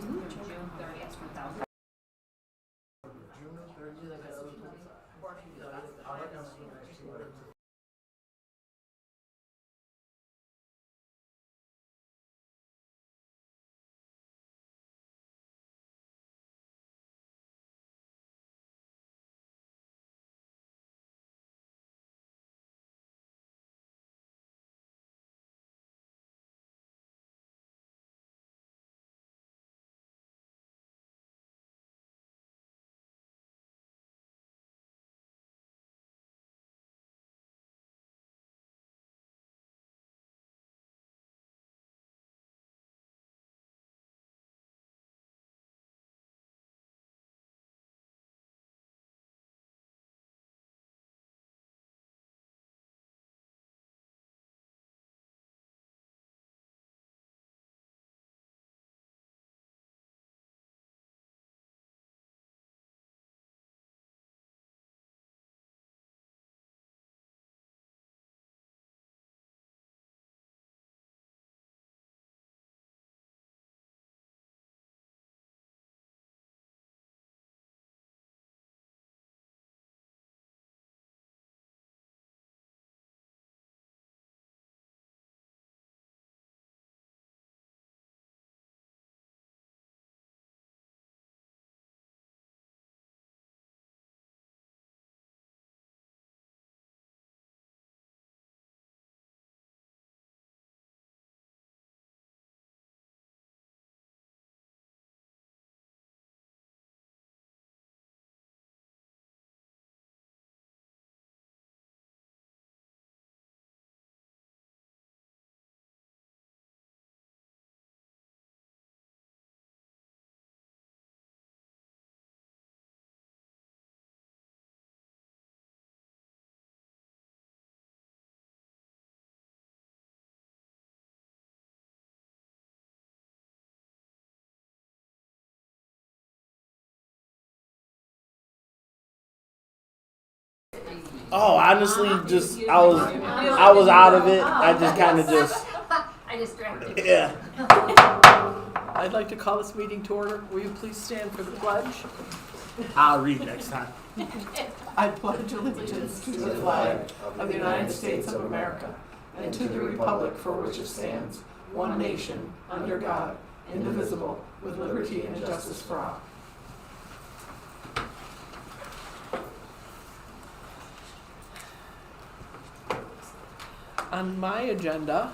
through June 30th, 2000. Oh, honestly, just I was out of it. I just kind of just. I distracted you. Yeah. I'd like to call this meeting to order. Will you please stand for the pledge? I'll read next time. I pledge allegiance to the flag of the United States of America and to the republic for which it stands, one nation, under God, indivisible, with liberty and justice for all. On my agenda,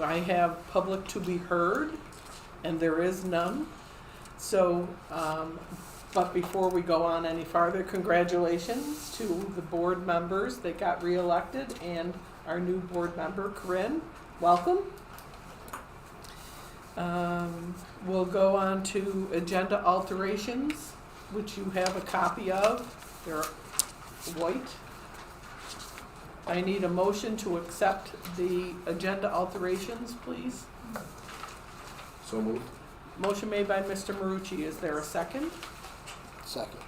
I have public to be heard, and there is none. So, but before we go on any farther, congratulations to the board members that got reelected and our new board member, Corinne. Welcome. We'll go on to agenda alterations, which you have a copy of. They're white. I need a motion to accept the agenda alterations, please. So moved. Motion made by Mr. Marucci. Is there a second? Second.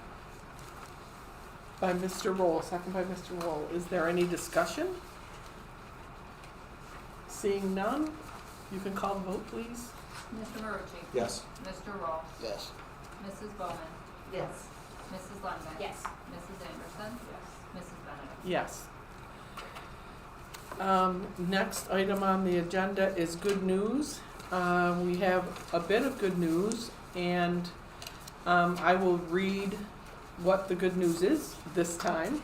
By Mr. Roll. Second by Mr. Roll. Is there any discussion? Seeing none, you can call the vote, please. Mr. Marucci? Yes. Mr. Roll? Yes. Mrs. Bowman? Yes. Mrs. Lundbeck? Yes. Mrs. Anderson? Yes. Mrs. Bennett? Yes. Next item on the agenda is good news. We have a bit of good news, and I will read what the good news is this time.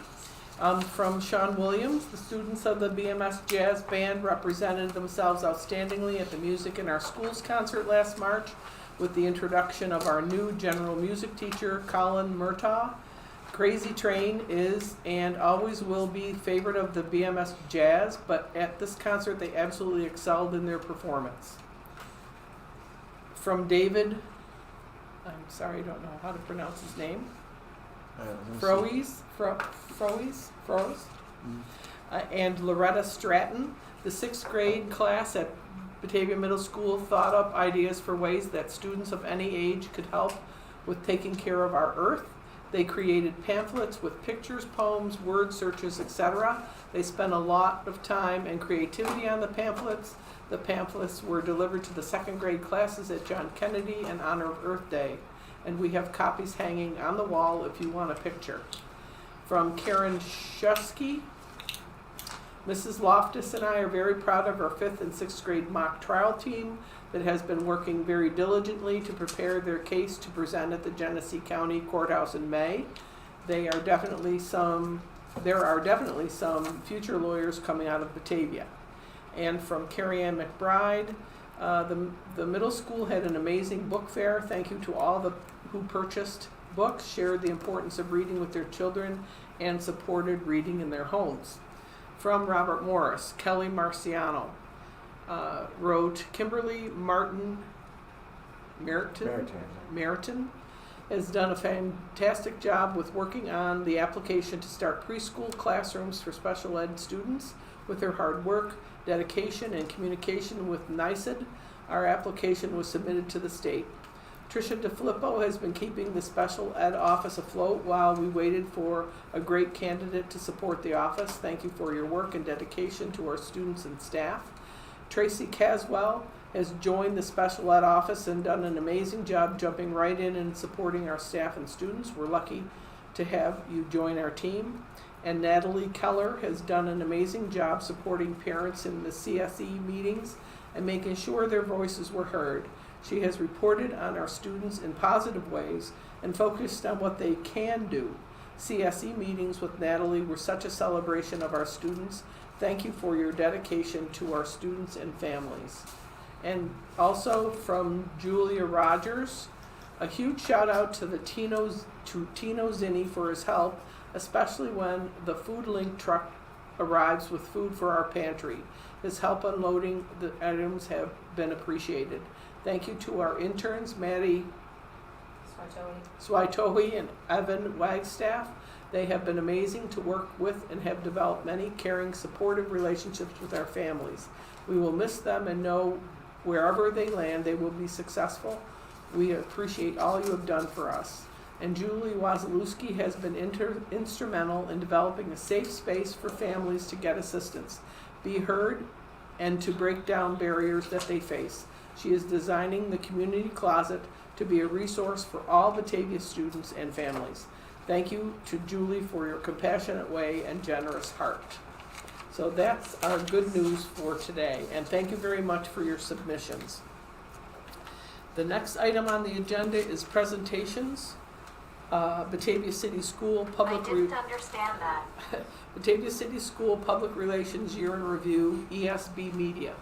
From Sean Williams, the students of the BMS Jazz Band represented themselves outstandingly at the Music in Our Schools concert last March with the introduction of our new general music teacher, Colin Murtaugh. Crazy Train is and always will be favorite of the BMS Jazz, but at this concert they absolutely excelled in their performance. From David, I'm sorry, I don't know how to pronounce his name. Froese, and Loretta Stratton, the 6th grade class at Batavia Middle School thought up ideas for ways that students of any age could help with taking care of our earth. They created pamphlets with pictures, poems, word searches, etc. They spent a lot of time and creativity on the pamphlets. The pamphlets were delivered to the second grade classes at John Kennedy in honor of Earth Day. And we have copies hanging on the wall if you want a picture. From Karen Shusky, Mrs. Loftus and I are very proud of our 5th and 6th grade mock trial team that has been working very diligently to prepare their case to present at the Genesee County Courthouse in May. There are definitely some future lawyers coming out of Batavia. And from Carrie Ann McBride, the middle school had an amazing book fair. Thank you to all who purchased books, shared the importance of reading with their children, and supported reading in their homes. From Robert Morris, Kelly Marciano wrote, Kimberly Meriton has done a fantastic job with working on the application to start preschool classrooms for special ed students. With her hard work, dedication, and communication with NYSED, our application was submitted to the state. Tricia DeFilippo has been keeping the special ed office afloat while we waited for a great candidate to support the office. Thank you for your work and dedication to our students and staff. Tracy Caswell has joined the special ed office and done an amazing job jumping right in and supporting our staff and students. We're lucky to have you join our team. And Natalie Keller has done an amazing job supporting parents in the CSE meetings and making sure their voices were heard. She has reported on our students in positive ways and focused on what they can do. CSE meetings with Natalie were such a celebration of our students. Thank you for your dedication to our students and families. And also from Julia Rogers, a huge shout out to Tino Zinni for his help, especially when the Food Link truck arrives with food for our pantry. His help unloading the items have been appreciated. Thank you to our interns, Maddie Swaitohi and Evan Wagstaff. They have been amazing to work with and have developed many caring, supportive relationships with our families. We will miss them and know wherever they land, they will be successful. We appreciate all you have done for us. And Julie Wazalewski has been instrumental in developing a safe space for families to get assistance, be heard, and to break down barriers that they face. She is designing the community closet to be a resource for all Batavia students and families. Thank you to Julie for your compassionate way and generous heart. So that's our good news for today, and thank you very much for your submissions. The next item on the agenda is presentations. Batavia City School Public understand that. Batavia City School Public Relations Year in Review, ESB Media.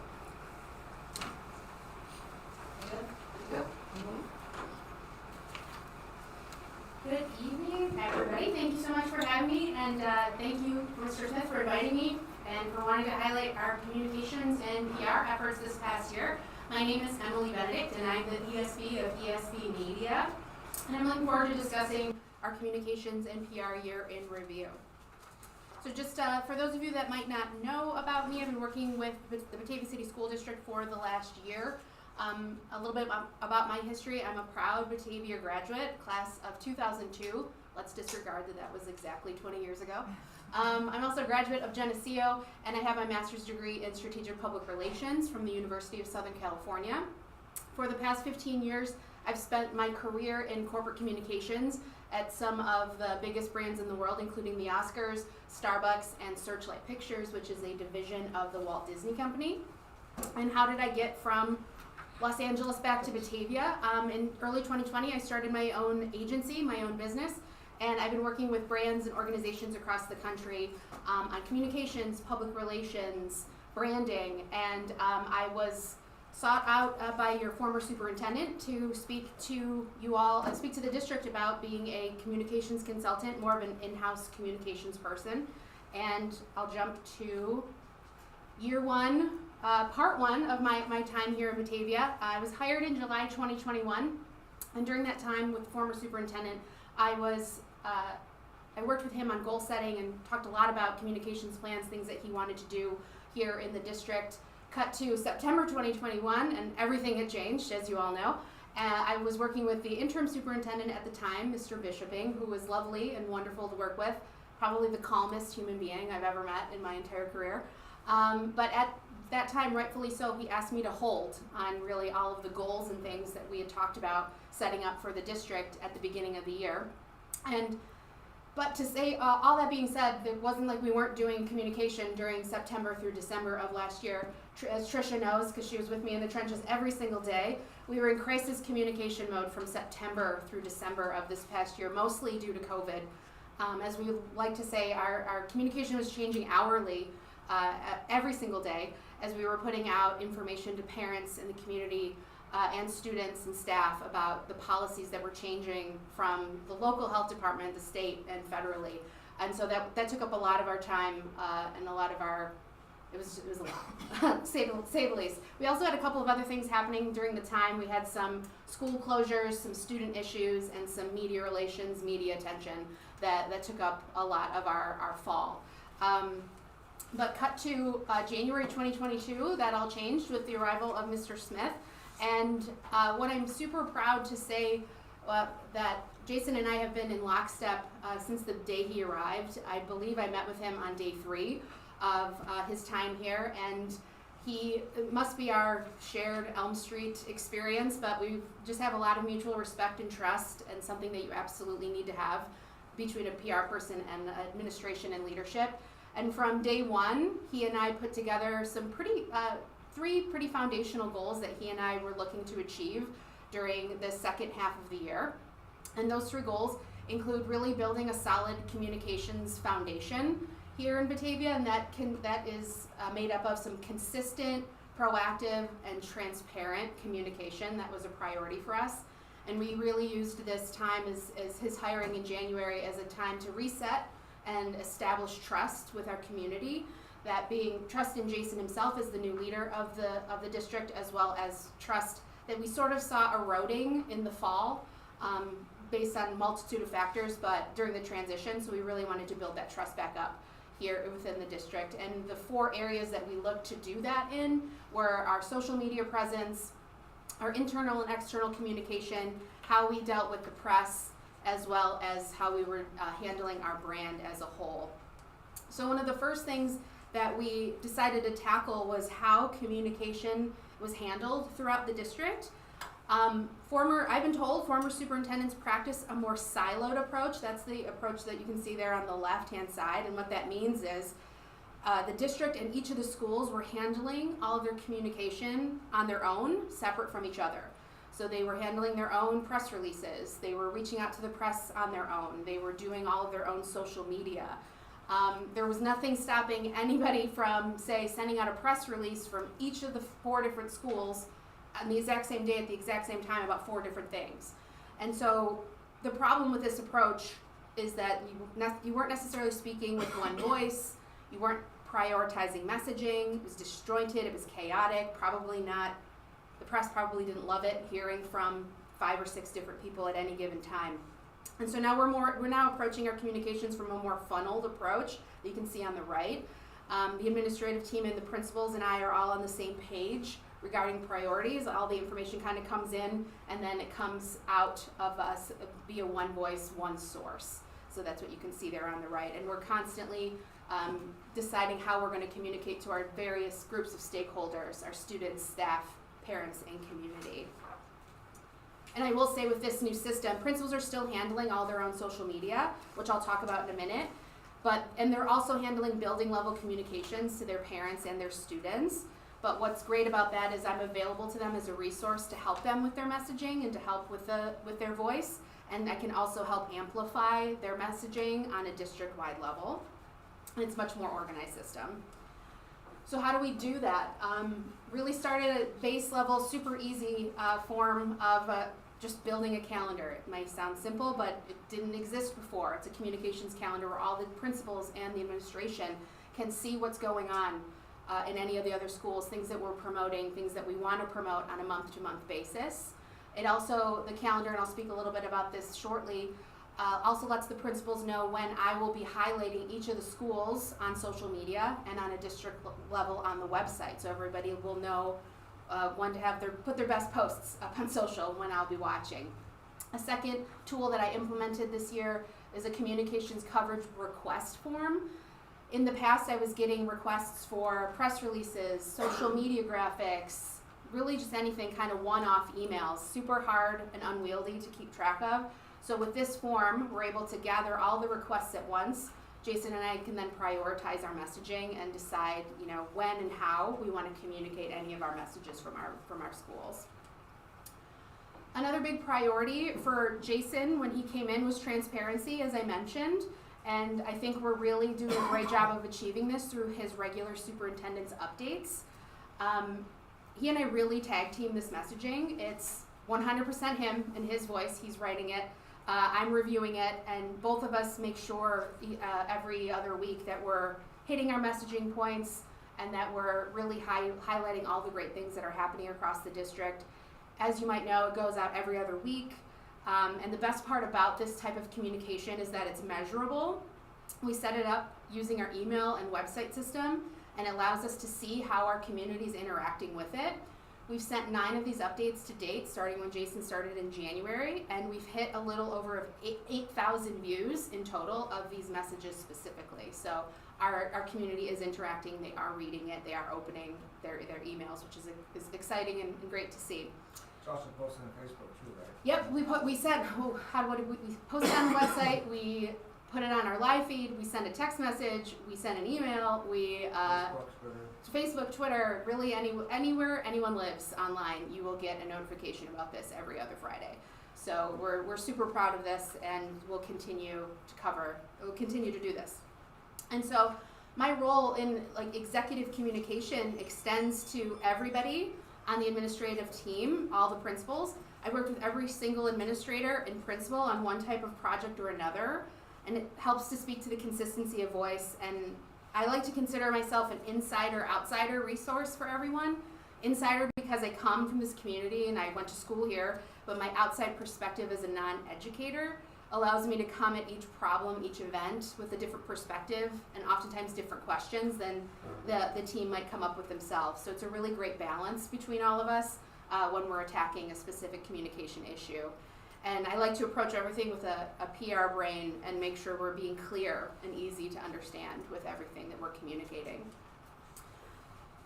Good evening, everybody. Thank you so much for having me, and thank you, Mr. Smith, for inviting me and for wanting to highlight our communications and PR efforts this past year. My name is Emily Benedict, and I'm the ESB of ESB Media, and I'm looking forward to discussing our communications and PR year in review. So just for those of you that might not know about me, I've been working with the Batavia City School District for the last year. A little bit about my history. I'm a proud Batavia graduate, class of 2002. Let's disregard that was exactly 20 years ago. I'm also a graduate of Geneseo, and I have my master's degree in strategic public relations from the University of Southern California. For the past 15 years, I've spent my career in corporate communications at some of the biggest brands in the world, including the Oscars, Starbucks, and Searchlight Pictures, which is a division of the Walt Disney Company. And how did I get from Los Angeles back to Batavia? In early 2020, I started my own agency, my own business, and I've been working with brands and organizations across the country on communications, public relations, branding, and I was sought out by your former superintendent to speak to you all, speak to the district about being a communications consultant, more of an in-house communications person. And I'll jump to year one, part one of my time here in Batavia. I was hired in July 2021, and during that time with the former superintendent, I worked with him on goal setting and talked a lot about communications plans, things that he wanted to do here in the district. Cut to September 2021, and everything had changed, as you all know. I was working with the interim superintendent at the time, Mr. Bishoping, who was lovely and wonderful to work with, probably the calmest human being I've ever met in my entire career. But at that time, rightfully so, he asked me to hold on really all of the goals and things that we had talked about setting up for the district at the beginning of the year. But to say, all that being said, it wasn't like we weren't doing communication during September through December of last year. As Tricia knows, because she was with me in the trenches every single day, we were in crisis communication mode from September through December of this past year, mostly due to COVID. As we like to say, our communication was changing hourly every single day as we were putting out information to parents in the community and students and staff about the policies that were changing from the local health department, the state, and federally. And so that took up a lot of our time and a lot of our, it was a lot, say the least. We also had a couple of other things happening during the time. We had some school closures, some student issues, and some media relations, media attention that took up a lot of our fall. But cut to January 2022, that all changed with the arrival of Mr. Smith. And what I'm super proud to say that Jason and I have been in lockstep since the day he arrived. I believe I met with him on day 3 of his time here, and it must be our shared Elm Street experience, but we just have a lot of mutual respect and trust, and something that you absolutely need to have between a PR person and administration and leadership. And from day 1, he and I put together some three pretty foundational goals that he and I were looking to achieve during the second half of the year. And those 3 goals include really building a solid communications foundation here in Batavia, and that is made up of some consistent, proactive, and transparent communication. That was a priority for us. And we really used this time as his hiring in January as a time to reset and establish trust with our community. That being trust in Jason himself as the new leader of the district, as well as trust that we sort of saw eroding in the fall based on a multitude of factors, but during the transition. So we really wanted to build that trust back up here within the district. And the 4 areas that we looked to do that in were our social media presence, our internal and external communication, how we dealt with the press, as well as how we were handling our brand as a whole. So one of the first things that we decided to tackle was how communication was handled throughout the district. I've been told former superintendents practice a more siloed approach. That's the approach that you can see there on the left-hand side. And what that means is the district and each of the schools were handling all of their communication on their own, separate from each other. So they were handling their own press releases. They were reaching out to the press on their own. They were doing all of their own social media. There was nothing stopping anybody from, say, sending out a press release from each of the 4 different schools on the exact same day at the exact same time about 4 different things. And so the problem with this approach is that you weren't necessarily speaking with one voice. You weren't prioritizing messaging. It was disjointed. It was chaotic. The press probably didn't love it, hearing from 5 or 6 different people at any given time. And so now we're now approaching our communications from a more funneled approach that you can see on the right. The administrative team and the principals and I are all on the same page regarding priorities. All the information kind of comes in, and then it comes out of us via one voice, one source. So that's what you can see there on the right. And we're constantly deciding how we're going to communicate to our various groups of stakeholders, our students, staff, parents, and community. And I will say with this new system, principals are still handling all their own social media, which I'll talk about in a minute. And they're also handling building level communications to their parents and their students. But what's great about that is I'm available to them as a resource to help them with their messaging and to help with their voice. And I can also help amplify their messaging on a district-wide level. And it's a much more organized system. So how do we do that? Really started at base level, super easy form of just building a calendar. It might sound simple, but it didn't exist before. It's a communications calendar where all the principals and the administration can see what's going on in any of the other schools, things that we're promoting, things that we want to promote on a month-to-month basis. It also, the calendar, and I'll speak a little bit about this shortly, also lets the principals know when I will be highlighting each of the schools on social media and on a district level on the website. So everybody will know one to have put their best posts up on social when I'll be watching. A second tool that I implemented this year is a communications coverage request form. In the past, I was getting requests for press releases, social media graphics, really just anything, kind of one-off emails, super hard and unwieldy to keep track of. So with this form, we're able to gather all the requests at once. Jason and I can then prioritize our messaging and decide, when and how we want to communicate any of our messages from our schools. Another big priority for Jason when he came in was transparency, as I mentioned, and I think we're really doing a great job of achieving this through his regular superintendent's updates. He and I really tag team this messaging. It's 100% him and his voice. He's writing it. I'm reviewing it, and both of us make sure every other week that we're hitting our messaging points and that we're really highlighting all the great things that are happening across the district. As you might know, it goes out every other week, and the best part about this type of communication is that it's measurable. We set it up using our email and website system, and it allows us to see how our community is interacting with it. We've sent 9 of these updates to date, starting when Jason started in January, and we've hit a little over 8,000 views in total of these messages specifically. So our community is interacting, they are reading it, they are opening their emails, which is exciting and great to see. It's also posted on Facebook too, right? Yep, we posted it on the website, we put it on our live feed, we send a text message, we send an email, we Facebook, Twitter, really anywhere anyone lives online, you will get a notification about this every other Friday. So we're super proud of this, and we'll continue to do this. And so my role in executive communication extends to everybody on the administrative team, all the principals. I worked with every single administrator and principal on one type of project or another, and it helps to speak to the consistency of voice. And I like to consider myself an insider-outsider resource for everyone. Insider because I come from this community and I went to school here, but my outside perspective as a non-educator allows me to come at each problem, each event with a different perspective and oftentimes different questions than the team might come up with themselves. So it's a really great balance between all of us when we're attacking a specific communication issue. And I like to approach everything with a PR brain and make sure we're being clear and easy to understand with everything that we're communicating.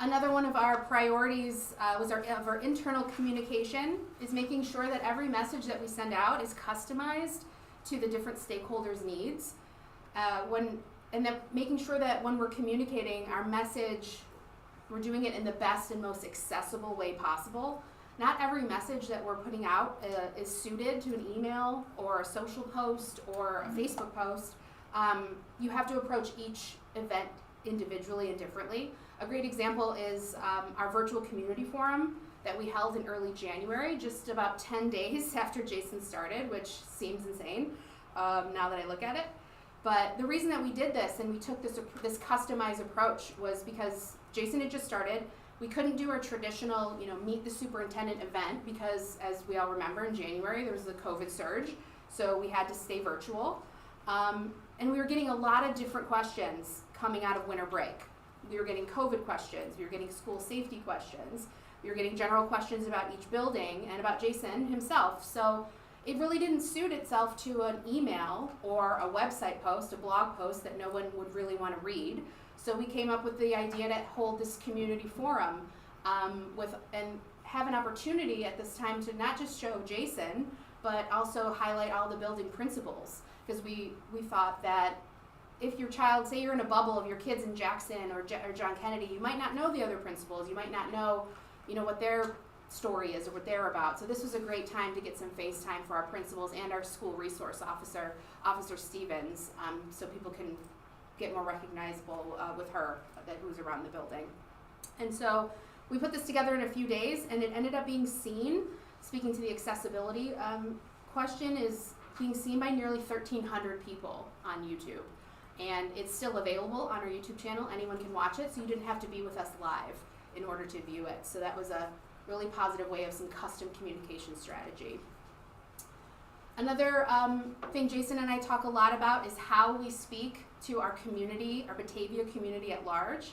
Another one of our priorities was our internal communication is making sure that every message that we send out is customized to the different stakeholders' needs. And then making sure that when we're communicating our message, we're doing it in the best and most accessible way possible. Not every message that we're putting out is suited to an email or a social post or a Facebook post. You have to approach each event individually and differently. A great example is our virtual community forum that we held in early January, just about 10 days after Jason started, which seems insane now that I look at it. But the reason that we did this and we took this customized approach was because Jason had just started. We couldn't do our traditional, meet the superintendent event because, as we all remember, in January there was the COVID surge, so we had to stay virtual. And we were getting a lot of different questions coming out of winter break. We were getting COVID questions, we were getting school safety questions, we were getting general questions about each building and about Jason himself. So it really didn't suit itself to an email or a website post, a blog post that no one would really want to read. So we came up with the idea to hold this community forum and have an opportunity at this time to not just show Jason, but also highlight all the building principals. Because we thought that if your child, say you're in a bubble of your kids in Jackson or John Kennedy, you might not know the other principals. You might not know, what their story is or what they're about. So this was a great time to get some face time for our principals and our school resource officer, Officer Stevens, so people can get more recognizable with her who's around the building. And so we put this together in a few days, and it ended up being seen, speaking to the accessibility question, is being seen by nearly 1,300 people on YouTube. And it's still available on our YouTube channel. Anyone can watch it, so you didn't have to be with us live in order to view it. So that was a really positive way of some custom communication strategy. Another thing Jason and I talk a lot about is how we speak to our community, our Batavia community at large.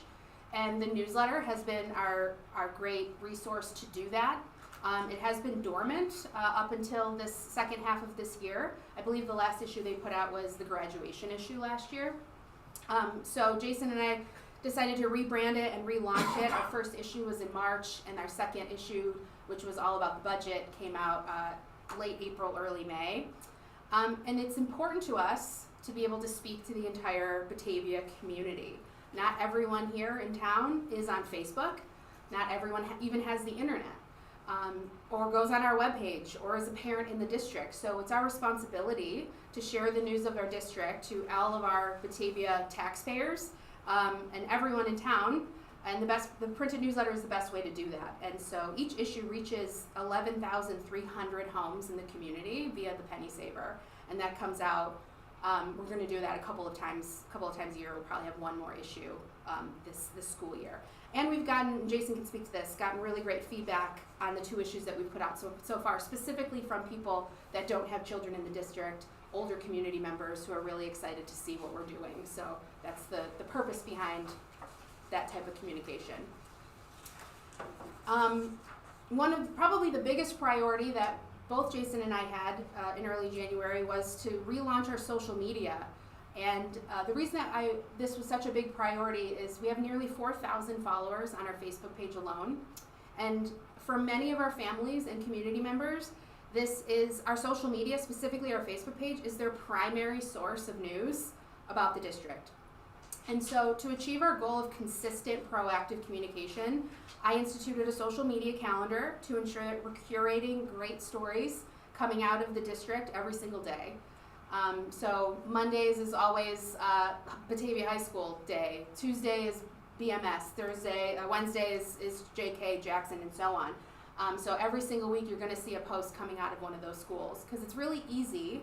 And the newsletter has been our great resource to do that. It has been dormant up until this second half of this year. I believe the last issue they put out was the graduation issue last year. So Jason and I decided to rebrand it and relaunch it. Our first issue was in March, and our second issue, which was all about the budget, came out late April, early May. And it's important to us to be able to speak to the entire Batavia community. Not everyone here in town is on Facebook. Not everyone even has the internet. Or goes on our webpage, or is a parent in the district. So it's our responsibility to share the news of our district to all of our Batavia taxpayers and everyone in town. And the printed newsletter is the best way to do that. And so each issue reaches 11,300 homes in the community via the Penny Saver, and that comes out. We're going to do that a couple of times a year. We'll probably have one more issue this school year. And we've gotten, Jason can speak to this, gotten really great feedback on the 2 issues that we've put out so far, specifically from people that don't have children in the district, older community members who are really excited to see what we're doing. So that's the purpose behind that type of communication. One of probably the biggest priority that both Jason and I had in early January was to relaunch our social media. And the reason that this was such a big priority is we have nearly 4,000 followers on our Facebook page alone. And for many of our families and community members, this is our social media, specifically our Facebook page, is their primary source of news about the district. And so to achieve our goal of consistent, proactive communication, I instituted a social media calendar to ensure that we're curating great stories coming out of the district every single day. So Mondays is always Batavia High School Day. Tuesday is BMS. Wednesday is JK, Jackson, and so on. So every single week you're going to see a post coming out of one of those schools, because it's really easy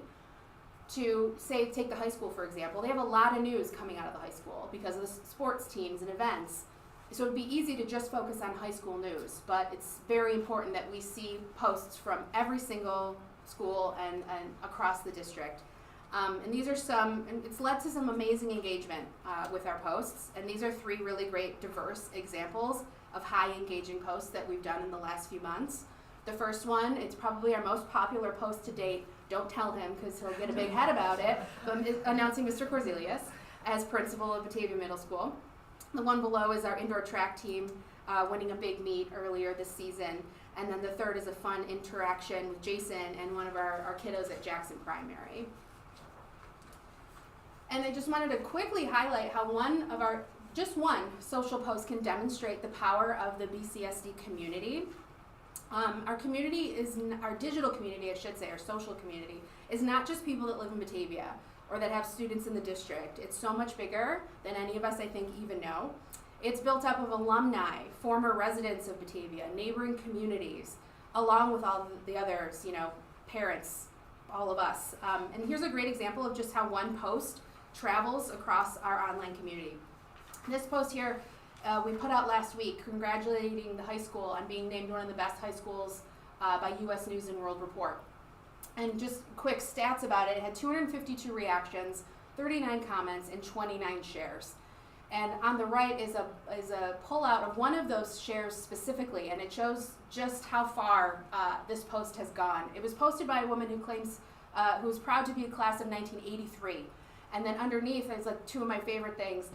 to take the high school, for example. They have a lot of news coming out of the high school because of the sports teams and events. So it'd be easy to just focus on high school news, but it's very important that we see posts from every single school and across the district. And these are and it's led to some amazing engagement with our posts. And these are 3 really great, diverse examples of high engaging posts that we've done in the last few months. The first one, it's probably our most popular post to date. Don't tell him because he'll get a big head about it. Announcing Mr. Corzelius as principal of Batavia Middle School. The one below is our indoor track team winning a big meet earlier this season. And then the third is a fun interaction with Jason and one of our kiddos at Jackson Primary. And I just wanted to quickly highlight how one social post can demonstrate the power of the BCSD community. Our community our digital community, I should say, our social community, is not just people that live in Batavia or that have students in the district. It's so much bigger than any of us, I think, even know. It's built up of alumni, former residents of Batavia, neighboring communities, along with all the others, parents, all of us. And here's a great example of just how one post travels across our online community. This post here we put out last week congratulating the high school on being named one of the best high schools by U.S. News and World Report. And just quick stats about it, it had 252 reactions, 39 comments, and 29 shares. And on the right is a pullout of one of those shares specifically, and it shows just how far this post has gone. It was posted by a woman who was proud to be a class of 1983. And then underneath is 2 of my favorite things,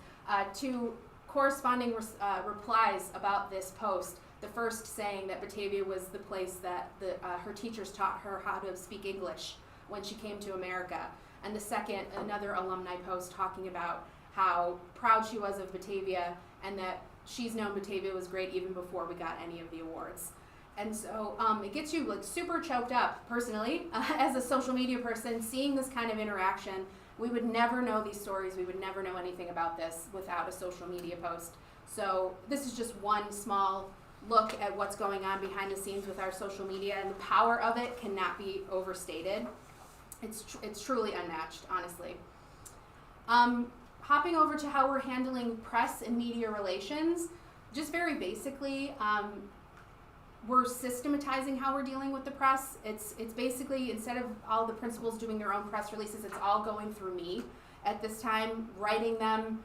2 corresponding replies about this post. The first saying that Batavia was the place that her teachers taught her how to speak English when she came to America. And the second, another alumni post talking about how proud she was of Batavia and that she's known Batavia was great even before we got any of the awards. And so it gets you super choked up personally as a social media person, seeing this kind of interaction. We would never know these stories. We would never know anything about this without a social media post. So this is just one small look at what's going on behind the scenes with our social media, and the power of it cannot be overstated. It's truly unmatched, honestly. Hopping over to how we're handling press and media relations, just very basically, we're systematizing how we're dealing with the press. It's basically, instead of all the principals doing their own press releases, it's all going through me at this time, writing them,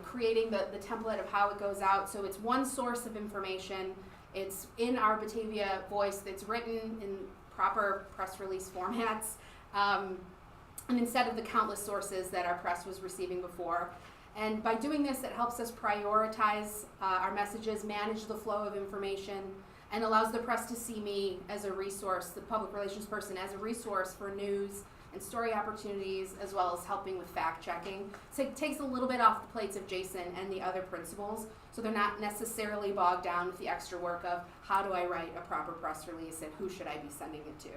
creating the template of how it goes out. So it's one source of information. It's in our Batavia voice that's written in proper press release formats, and instead of the countless sources that our press was receiving before. And by doing this, it helps us prioritize our messages, manage the flow of information, and allows the press to see me as a resource, the public relations person, as a resource for news and story opportunities, as well as helping with fact checking. So it takes a little bit off the plates of Jason and the other principals, so they're not necessarily bogged down with the extra work of how do I write a proper press release and who should I be sending it to.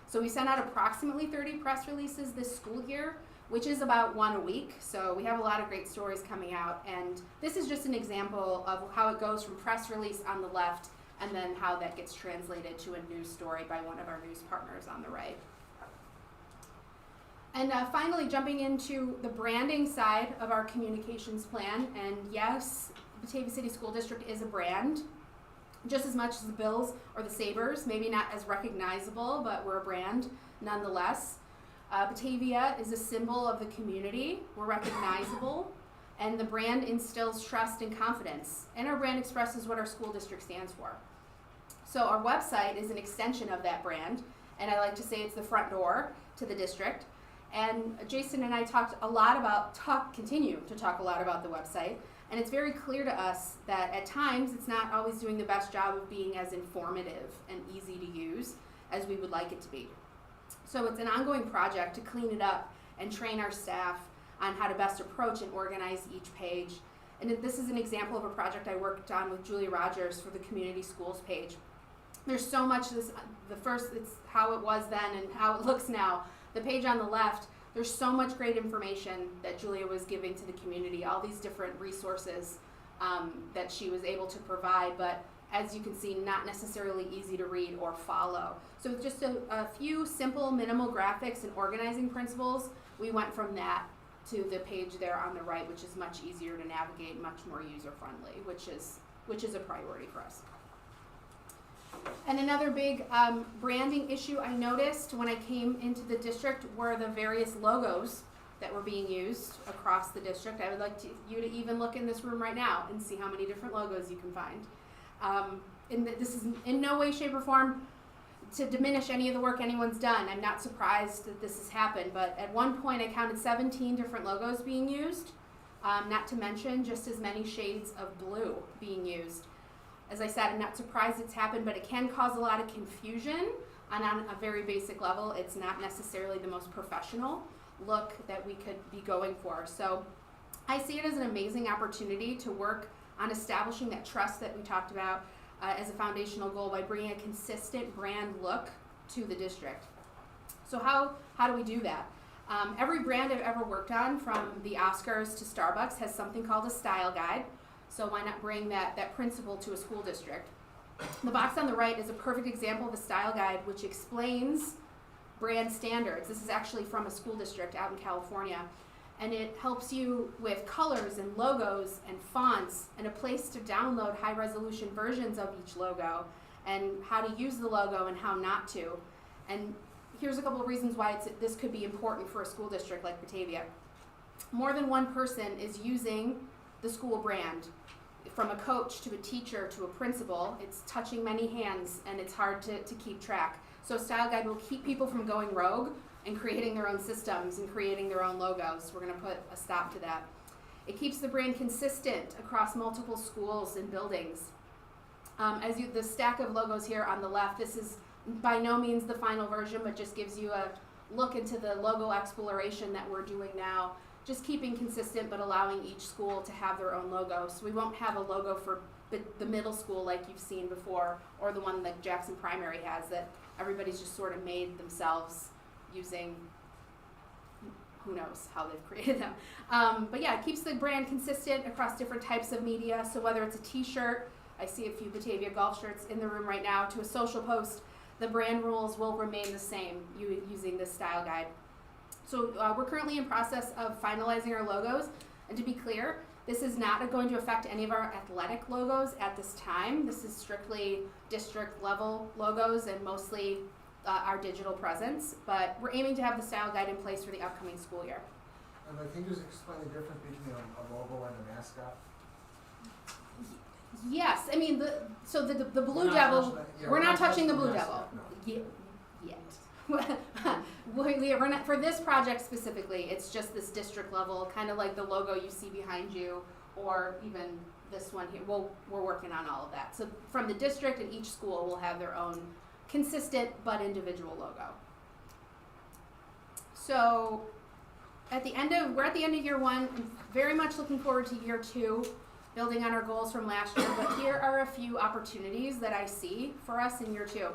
So we sent out approximately 30 press releases this school year, which is about one a week. So we have a lot of great stories coming out, and this is just an example of how it goes from press release on the left and then how that gets translated to a news story by one of our news partners on the right. And finally, jumping into the branding side of our communications plan, and yes, Batavia City School District is a brand, just as much as the Bills or the Sabres, maybe not as recognizable, but we're a brand nonetheless. Batavia is a symbol of the community, we're recognizable, and the brand instills trust and confidence, and our brand expresses what our school district stands for. So our website is an extension of that brand, and I like to say it's the front door to the district. And Jason and I continue to talk a lot about the website, and it's very clear to us that at times it's not always doing the best job of being as informative and easy to use as we would like it to be. So it's an ongoing project to clean it up and train our staff on how to best approach and organize each page. And this is an example of a project I worked on with Julia Rogers for the community schools page. There's so much it's how it was then and how it looks now. The page on the left, there's so much great information that Julia was giving to the community, all these different resources that she was able to provide, but as you can see, not necessarily easy to read or follow. So with just a few simple minimal graphics and organizing principles, we went from that to the page there on the right, which is much easier to navigate, much more user-friendly, which is a priority for us. And another big branding issue I noticed when I came into the district were the various logos that were being used across the district. I would like you to even look in this room right now and see how many different logos you can find. This is in no way, shape, or form to diminish any of the work anyone's done. I'm not surprised that this has happened, but at one point I counted 17 different logos being used, not to mention just as many shades of blue being used. As I said, I'm not surprised it's happened, but it can cause a lot of confusion, and on a very basic level, it's not necessarily the most professional look that we could be going for. So I see it as an amazing opportunity to work on establishing that trust that we talked about as a foundational goal by bringing a consistent brand look to the district. So how do we do that? Every brand I've ever worked on, from the Oscars to Starbucks, has something called a style guide. So why not bring that principle to a school district? The box on the right is a perfect example of a style guide which explains brand standards. This is actually from a school district out in California. And it helps you with colors and logos and fonts and a place to download high-resolution versions of each logo and how to use the logo and how not to. And here's a couple of reasons why this could be important for a school district like Batavia. More than one person is using the school brand. From a coach to a teacher to a principal, it's touching many hands and it's hard to keep track. So a style guide will keep people from going rogue and creating their own systems and creating their own logos. We're going to put a stop to that. It keeps the brand consistent across multiple schools and buildings. The stack of logos here on the left, this is by no means the final version, but just gives you a look into the logo exploration that we're doing now. Just keeping consistent, but allowing each school to have their own logo. So we won't have a logo for the middle school like you've seen before, or the one that Jackson Primary has that everybody's just sort of made themselves using, who knows how they've created them. But yeah, it keeps the brand consistent across different types of media. So whether it's a t-shirt, I see a few Batavia golf shirts in the room right now, to a social post, the brand rules will remain the same using this style guide. So we're currently in process of finalizing our logos, and to be clear, this is not going to affect any of our athletic logos at this time. This is strictly district level logos and mostly our digital presence, but we're aiming to have the style guide in place for the upcoming school year. Can you just explain the difference between a logo and a mascot? Yes, I mean, the We're Blue not Devil, touching that- yeah, we're not touching the Blue mascot, Devil. no. Yet. We're not, for this project specifically, it's just this district level, kind of like the logo you see behind you, or even this one here. We're working on all of that. So from the district, and each school will have their own consistent but individual logo. So we're at the end of year one. I'm very much looking forward to year two, building on our goals from last year. But here are a few opportunities that I see for us in year two.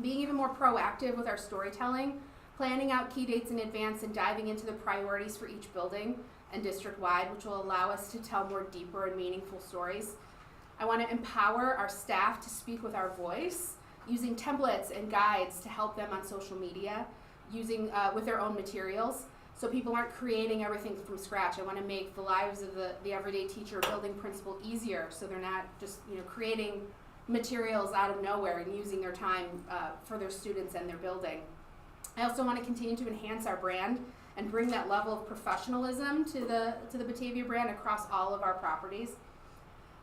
Being even more proactive with our storytelling, planning out key dates in advance, and diving into the priorities for each building and district-wide, which will allow us to tell more deeper and meaningful stories. I want to empower our staff to speak with our voice, using templates and guides to help them on social media, using with their own materials, so people aren't creating everything from scratch. I want to make the lives of the everyday teacher, building principal easier, so they're not just creating materials out of nowhere and using their time for their students and their building. I also want to continue to enhance our brand and bring that level of professionalism to the Batavia brand across all of our properties.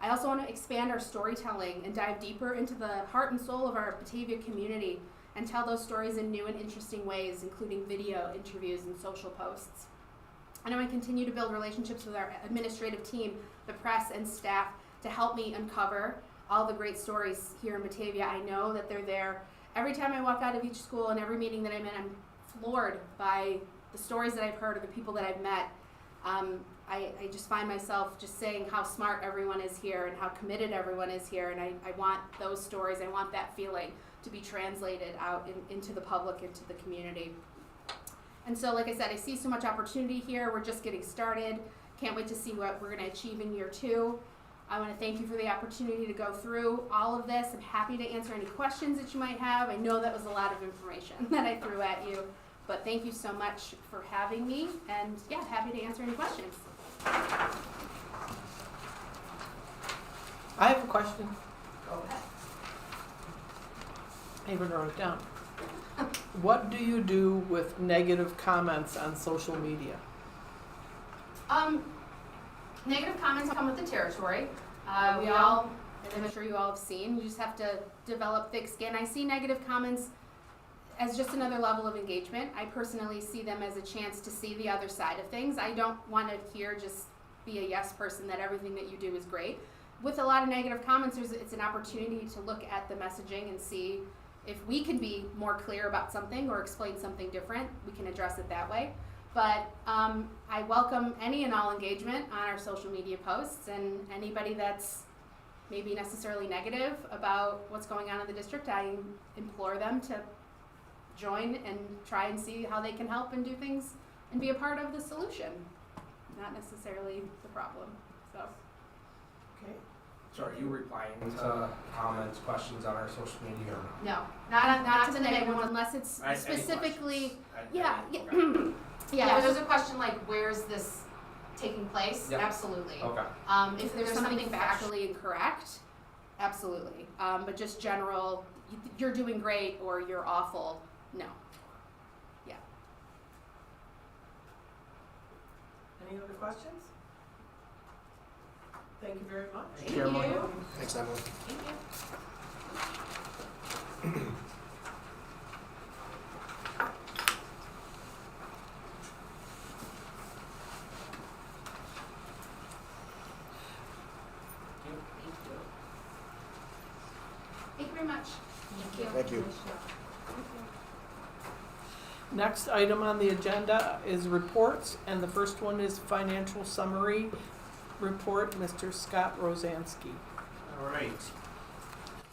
I also want to expand our storytelling and dive deeper into the heart and soul of our Batavia community and tell those stories in new and interesting ways, including video, interviews, and social posts. And I want to continue to build relationships with our administrative team, the press, and staff to help me uncover all the great stories here in Batavia. I know that they're there. Every time I walk out of each school and every meeting that I'm in, I'm floored by the stories that I've heard or the people that I've met. I just find myself just saying how smart everyone is here and how committed everyone is here, and I want those stories, I want that feeling to be translated out into the public, into the community. And so, like I said, I see so much opportunity here. We're just getting started. Can't wait to see what we're going to achieve in year two. I want to thank you for the opportunity to go through all of this. I'm happy to answer any questions that you might have. I know that was a lot of information that I threw at you, but thank you so much for having me, and yeah, happy to answer any questions. I have a question. Go ahead. I even wrote it down. What do you do with negative comments on social media? Negative comments come with the territory. We all, as I'm sure you all have seen, you just have to develop thick skin. I see negative comments as just another level of engagement. I personally see them as a chance to see the other side of things. I don't want to just be a yes person that everything that you do is great. With a lot of negative comments, it's an opportunity to look at the messaging and see if we can be more clear about something or explain something different. We can address it that way. But I welcome any and all engagement on our social media posts, and anybody that's maybe necessarily negative about what's going on in the district, I implore them to join and try and see how they can help and do things and be a part of the solution, not necessarily the problem. So. Okay. So are you replying to comments, questions on our social media or no? No, not to the negative one unless it's specifically. Yeah. Yeah, if there's a question like, where's this taking place? Yep. Absolutely. Okay. If there's something factually incorrect, absolutely. But just general, you're doing great or you're awful, no. Yeah. Any other questions? Thank you very much. Thank you. Thanks, Emily. Thank you. Thank you very much. Thank you. Next item on the agenda is reports, and the first one is financial summary report, Mr. Scott Rosansky. All right. If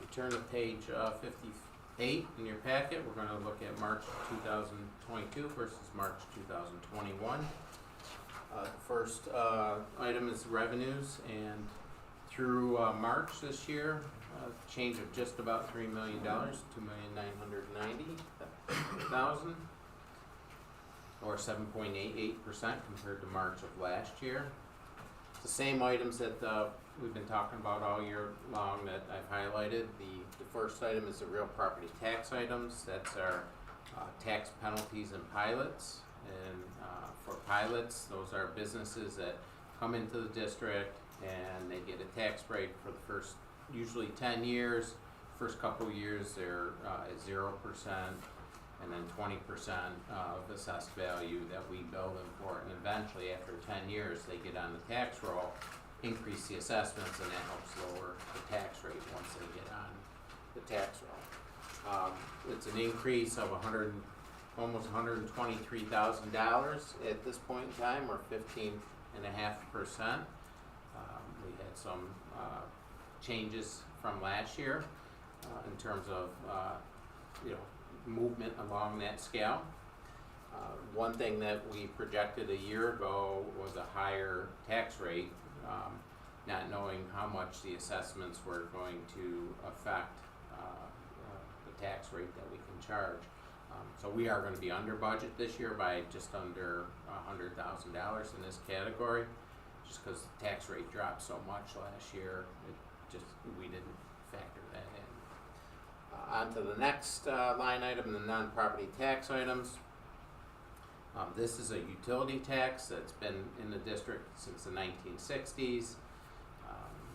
you turn to page 58 in your packet, we're going to look at March 2022 versus March 2021. The first item is revenues, and through March this year, change of just about $3 million, $2,990,000, or 7.88% compared to March of last year. The same items that we've been talking about all year long that I've highlighted. The first item is the real property tax items. That's our tax penalties and pilots. And for pilots, those are businesses that come into the district and they get a tax break for the first, usually 10 years. First couple of years, they're at 0%, and then 20% of assessed value that we bill them for. And eventually, after 10 years, they get on the tax roll, increase the assessments, and that helps lower the tax rate once they get on the tax roll. It's an increase of almost $123,000 at this point in time, or 15.5%. We had some changes from last year in terms of movement along that scale. One thing that we projected a year ago was a higher tax rate, not knowing how much the assessments were going to affect the tax rate that we can charge. So we are going to be under budget this year by just under $100,000 in this category, just because the tax rate dropped so much last year. We didn't factor that in. On to the next line item, the non-property tax items. This is a utility tax that's been in the district since the 1960s.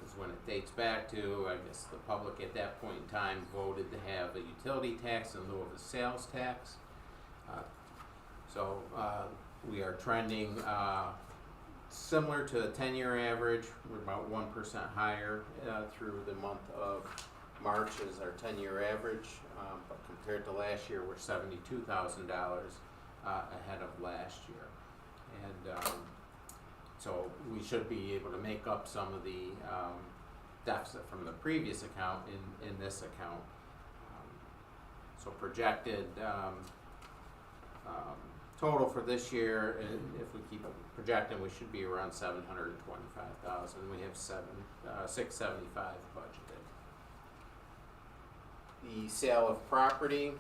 Is when it dates back to. I guess the public at that point in time voted to have a utility tax in lieu of a sales tax. So we are trending similar to the 10-year average. We're about 1% higher through the month of March is our 10-year average, but compared to last year, we're $72,000 ahead of last year. And so we should be able to make up some of the deficit from the previous account in this account. So projected total for this year, if we keep projecting, we should be around $725,000. We have $675 budgeted. The sale of property,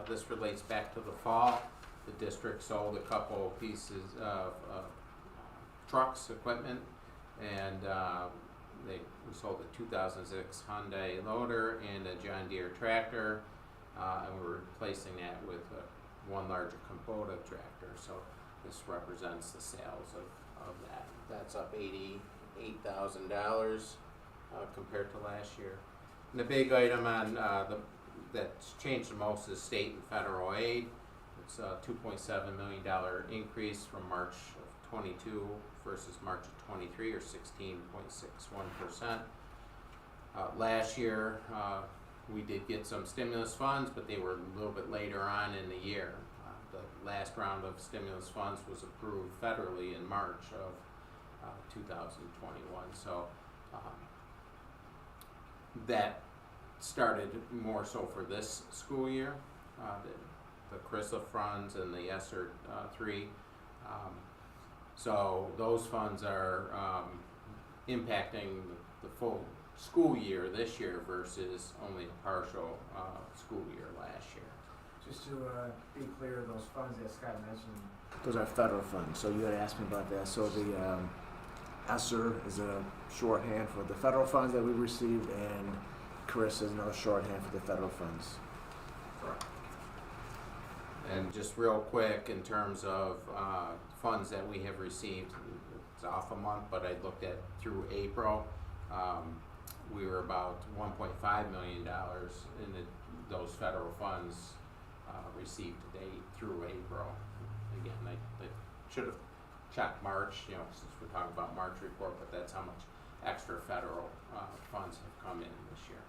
this relates back to the fall. The district sold a couple pieces of trucks, equipment, and we sold a 2006 Hyundai loader and a John Deere tractor, and we're replacing that with one larger Kubota tractor. So this represents the sales of that. That's up $88,000 compared to last year. And the big item on that's changed the most is state and federal aid. It's a $2.7 million increase from March of 22 versus March of 23, or 16.61%. Last year, we did get some stimulus funds, but they were a little bit later on in the year. The last round of stimulus funds was approved federally in March of 2021. So that started more so for this school year, the CRISA funds and the ESSER 3. So those funds are impacting the full school year this year versus only a partial school year last year. Just to be clear, those funds that Scott mentioned, Those are federal funds, so you had asked me about that. So the ESSER is a shorthand for the federal funds that we received, and CRIS is another shorthand for the federal funds. Correct. And just real quick, in terms of funds that we have received, it's off a month, but I looked at through April. We were about $1.5 million in those federal funds received to date through April. Again, I should have checked March, since we're talking about March report, but that's how much extra federal funds have come in this year.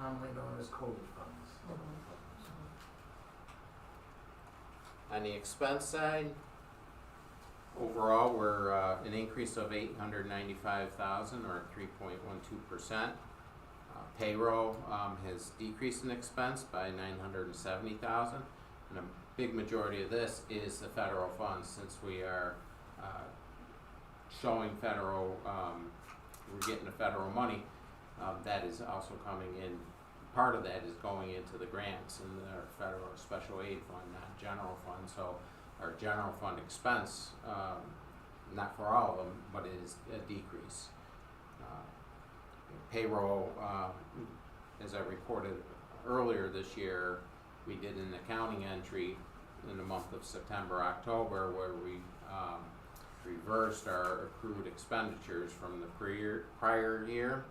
commonly known as COVID funds. On the expense side, overall, we're an increase of $895,000 or 3.12%. Payroll has decreased in expense by $970,000, and a big majority of this is the federal funds, since we are showing federal, we're getting the federal money. That is also coming in. Part of that is going into the grants in our federal special aid fund, not general fund. So our general fund expense, not for all of them, but it is a decrease. Payroll, as I reported earlier this year, we did an accounting entry in the month of September, October, where we reversed our accrued expenditures from the prior year.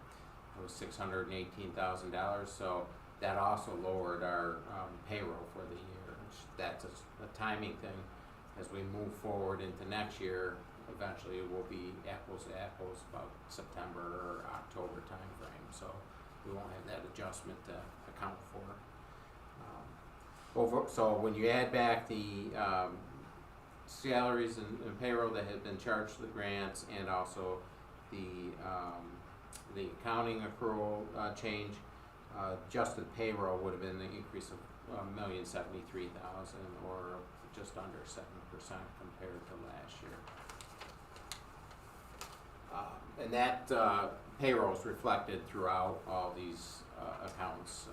It was $618,000, so that also lowered our payroll for the year. That's a timing thing. As we move forward into next year, eventually it will be apples to apples about September or October timeframe, so we won't have that adjustment to account for. So when you add back the salaries and payroll that had been charged to the grants, and also the accounting accrual change, adjusted payroll would have been an increase of $1,073,000, or just under 7% compared to last year. And that payroll is reflected throughout all these accounts.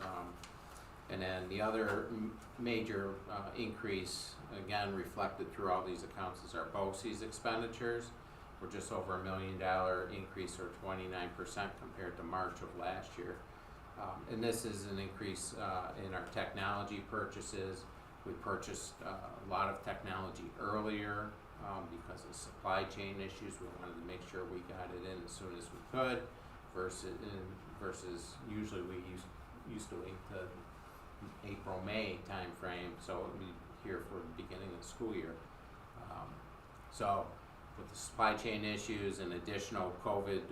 And then the other major increase, again reflected through all these accounts, is our BOCES expenditures. We're just over $1 million increase, or 29% compared to March of last year. And this is an increase in our technology purchases. We purchased a lot of technology earlier because of supply chain issues. We wanted to make sure we got it in as soon as we could, versus usually we used to wait to April, May timeframe, so it would be here for the beginning of the school year. So with the supply chain issues and additional COVID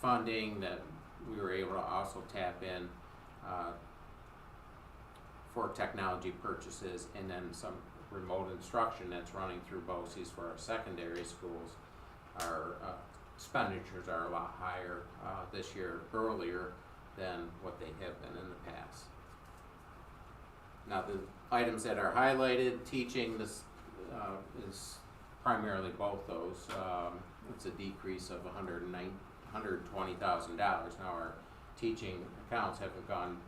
funding that we were able to also tap in for technology purchases, and then some remote instruction that's running through BOCES for our secondary schools. Our expenditures are a lot higher this year, earlier than what they have been in the past. Now the items that are highlighted, teaching, this is primarily both those. It's a decrease of $120,000. Now our teaching accounts haven't gone,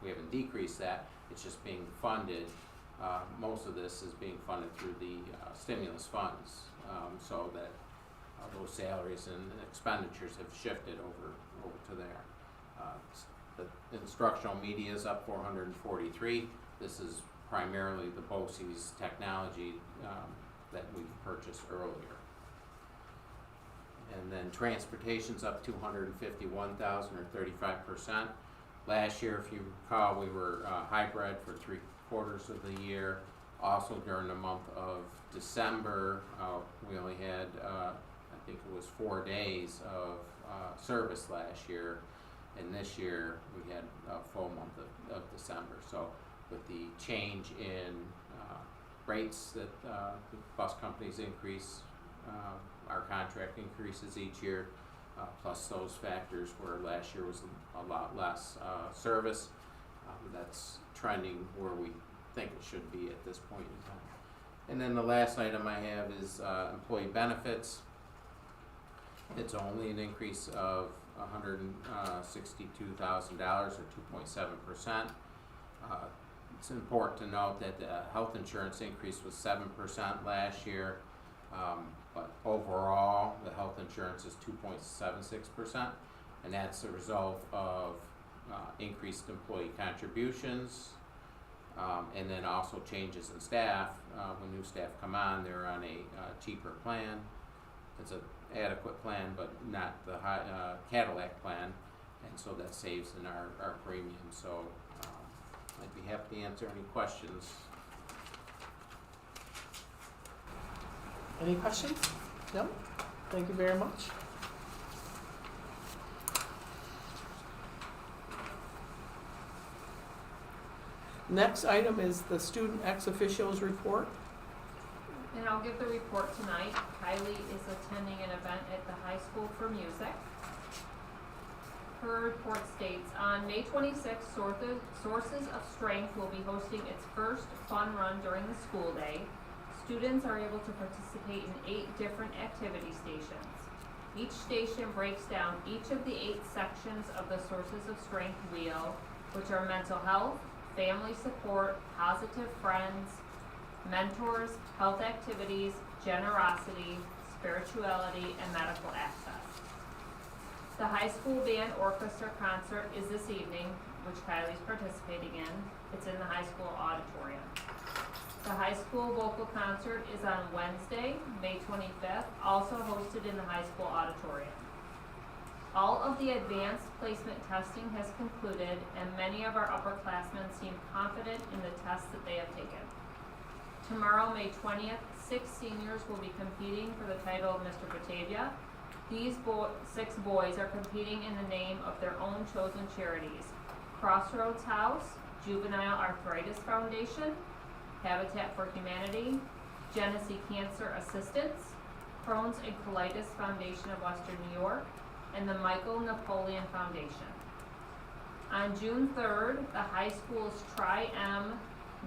we haven't decreased that, it's just being funded. Most of this is being funded through the stimulus funds, so that those salaries and expenditures have shifted over to there. The instructional media is up 443. This is primarily the BOCES technology that we purchased earlier. And then transportation's up 251,000, or 35%. Last year, if you recall, we were hybrid for 3/4 of the year. Also during the month of December, we only had, I think it was 4 days of service last year. And this year, we had a full month of December. So with the change in rates that the bus companies increase, our contract increases each year, plus those factors where last year was a lot less service, that's trending where we think it should be at this point in time. And then the last item I have is employee benefits. It's only an increase of $162,000, or 2.7%. It's important to note that the health insurance increase was 7% last year, but overall the health insurance is 2.76%, and that's a result of increased employee contributions, and then also changes in staff. When new staff come on, they're on a cheaper plan. It's an adequate plan, but not the high Cadillac plan, and so that saves in our premium. So I'd be happy to answer any questions. Any questions? No? Thank you very much. Next item is the student ex officios report. And I'll give the report tonight. Kylie is attending an event at the high school for music. Her report states, on May 26th, Sources of Strength will be hosting its first fun run during the school day. Students are able to participate in 8 different activity stations. Each station breaks down each of the 8 sections of the Sources of Strength wheel, which are mental health, family support, positive friends, mentors, health activities, generosity, spirituality, and medical access. The high school band orchestra concert is this evening, which Kylie's participating in. It's in the high school auditorium. The high school vocal concert is on Wednesday, May 25th, also hosted in the high school auditorium. All of the advanced placement testing has concluded, and many of our upperclassmen seem confident in the tests that they have taken. Tomorrow, May 20th, 6 seniors will be competing for the title of Mr. Batavia. These 6 boys are competing in the name of their own chosen charities: Crossroads House, Juvenile Arthritis Foundation, Habitat for Humanity, Genesee Cancer Assistance, Crohn's and Colitis Foundation of Western New York, and the Michael Napoleon Foundation. On June 3rd, the high school's Tri-M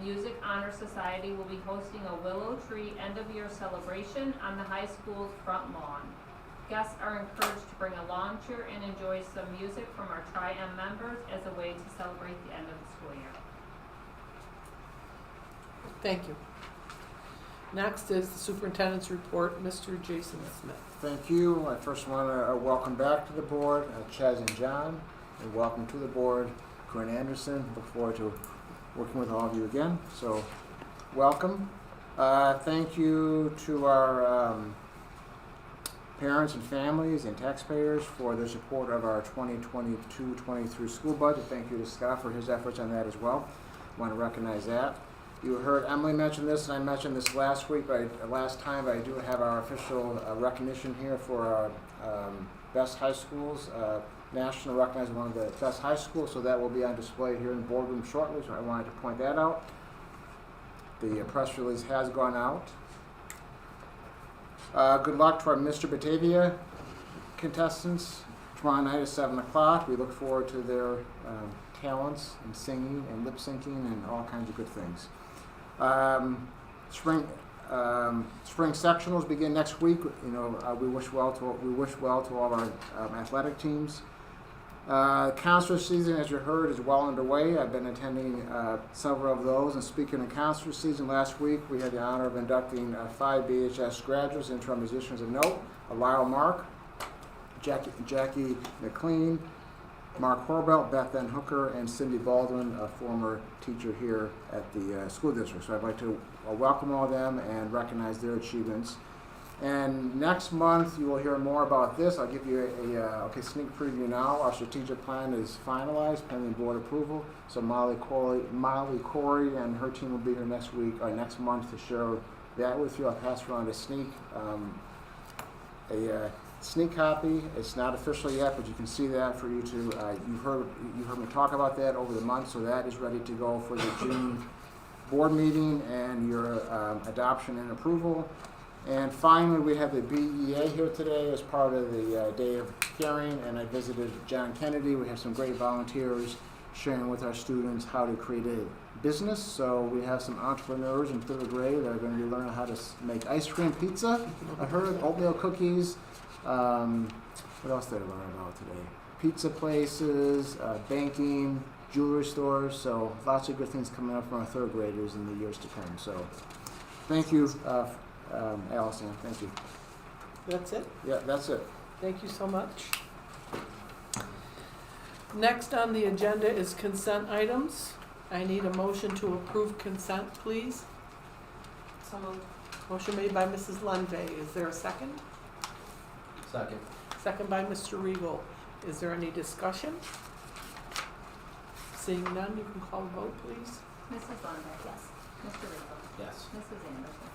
Music Honor Society will be hosting a Willow Tree end-of-year celebration on the high school's front lawn. Guests are encouraged to bring a lawn chair and enjoy some music from our Tri-M members as a way to celebrate the end of the school year. Thank you. Next is the superintendent's report, Mr. Jason Smith. Thank you. I first want to welcome back to the board Chaz and John, and welcome to the board Corinne Anderson. Look forward to working with all of you again. So, welcome. Thank you to our parents and families and taxpayers for their support of our 2022-23 school budget. Thank you to Scott for his efforts on that as well. I want to recognize that. You heard Emily mention this, and I mentioned this last week, last time, but I do have our official recognition here for our best high schools. National recognized one of the best high schools, so that will be on display here in the boardroom shortly, so I wanted to point that out. The press release has gone out. Good luck to our Mr. Batavia contestants tomorrow night at 7 o'clock. We look forward to their talents in singing and lip syncing and all kinds of good things. Spring sectionals begin next week. You know, we wish well to all of our athletic teams. Concert season, as you heard, is well underway. I've been attending several of those. And speaking of concert season, last week we had the honor of inducting 5 BHS graduates into our musicians of note: Lyle Mark, Jackie McLean, Mark Horbelt, Beth Ann Hooker, and Cindy Baldwin, a former teacher here at the school district. So I'd like to welcome all of them and recognize their achievements. And next month you will hear more about this. I'll give you a sneak preview now. Our strategic plan is finalized, pending board approval. So Molly Corey and her team will be here next month to share that with you. I'll pass around a sneak copy. It's not official yet, but you can see that for you to. You heard me talk about that over the month, so that is ready to go for the June board meeting and your adoption and approval. And finally, we have the BEA here today as part of the day of caring, and I visited John Kennedy. We have some great volunteers sharing with our students how to create a business. So we have some entrepreneurs in 3rd grade that are going to be learning how to make ice cream pizza. I heard oatmeal cookies. What else did I learn about today? Pizza places, banking, jewelry stores. So lots of good things coming up from our 3rd graders in the years to come. So thank you. Allison, thank you. That's it? Yeah, that's it. Thank you so much. Next on the agenda is consent items. I need a motion to approve consent, please. So moved. Motion made by Mrs. Lenve. Is there a second? Second. Second by Mr. Regal. Is there any discussion? Seeing none, you can call the vote, please. Mrs. Lundberg. Yes. Mr. Riegel. Yes. Mrs. Anderson.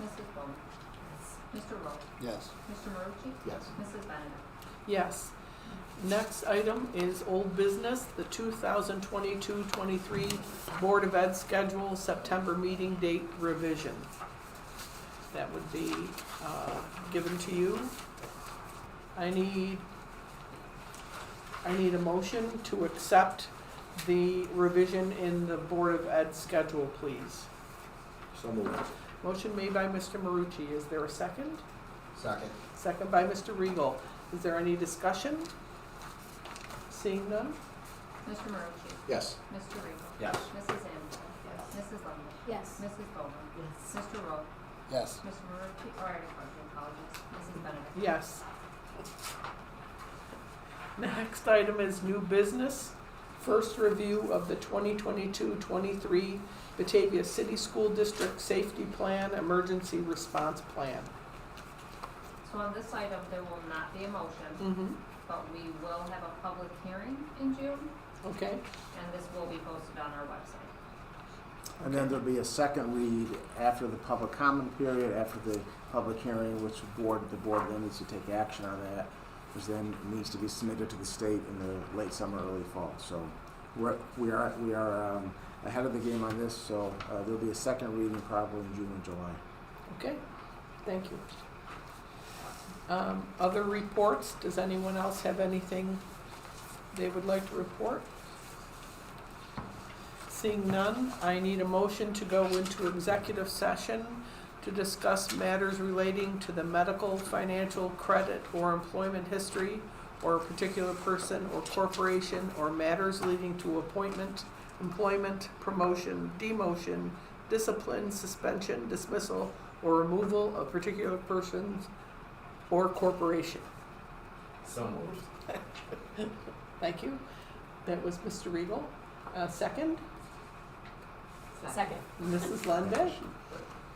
Mrs. Bowman. Yes. Mr. Rowe. Yes. Mr. Marucci. Yes. Mrs. Benedict. Yes. Next item is old business, the 2022-23 Board of Ed schedule, September meeting date revision. That would be given to you. I need a motion to accept the revision in the Board of Ed schedule, please. So moved. Motion made by Mr. Marucci. Is there a second? Second. Second by Mr. Regal. Is there any discussion? Seeing none? Mr. Marucci. Yes. Mr. Riegel. Yes. Mrs. Anderson. Yes. Mrs. Lundberg. Yes. Mrs. Bowman. Yes. Mr. Rowe. Yes. Mr. Marucci. Oh, I already called you. Apologies. Mrs. Benedict. Yes. Next item is new business, first review of the 2022-23 Batavia City School District Safety Plan, Emergency Response Plan. So on this item, there will not be a motion, Mm-hmm. but we will have a public hearing in June, Okay, and this will be posted on our website. And then there'll be a second read after the public comment period, after the public hearing, which the board then needs to take action on that, which then needs to be submitted to the state in the late summer, early fall. So we are ahead of the game on this, so there'll be a second reading probably in June and July. okay, thank you. Other reports, does anyone else have anything they would like to report? Seeing none, I need a motion to go into executive session to discuss matters relating to the medical, financial, credit, or employment history, or a particular person or corporation, or matters leading to appointment, employment, promotion, demotion, discipline, suspension, dismissal, or removal of particular persons or corporation. So moved. Thank you. That was Mr. Riegel. Second, Second. Mrs. Lendeck.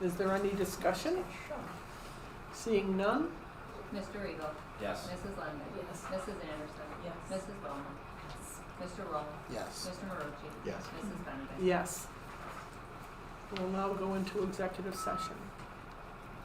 Is there any discussion? Seeing none? Mr. Riegel. Yes. Mrs. Lundey. Yes. Mrs. Anderson. Yes. Mrs. Bowman. Mr. Roll. Yes. Mr. Marucci. Yes. Mrs. Benedict. Yes. We'll now go into executive session.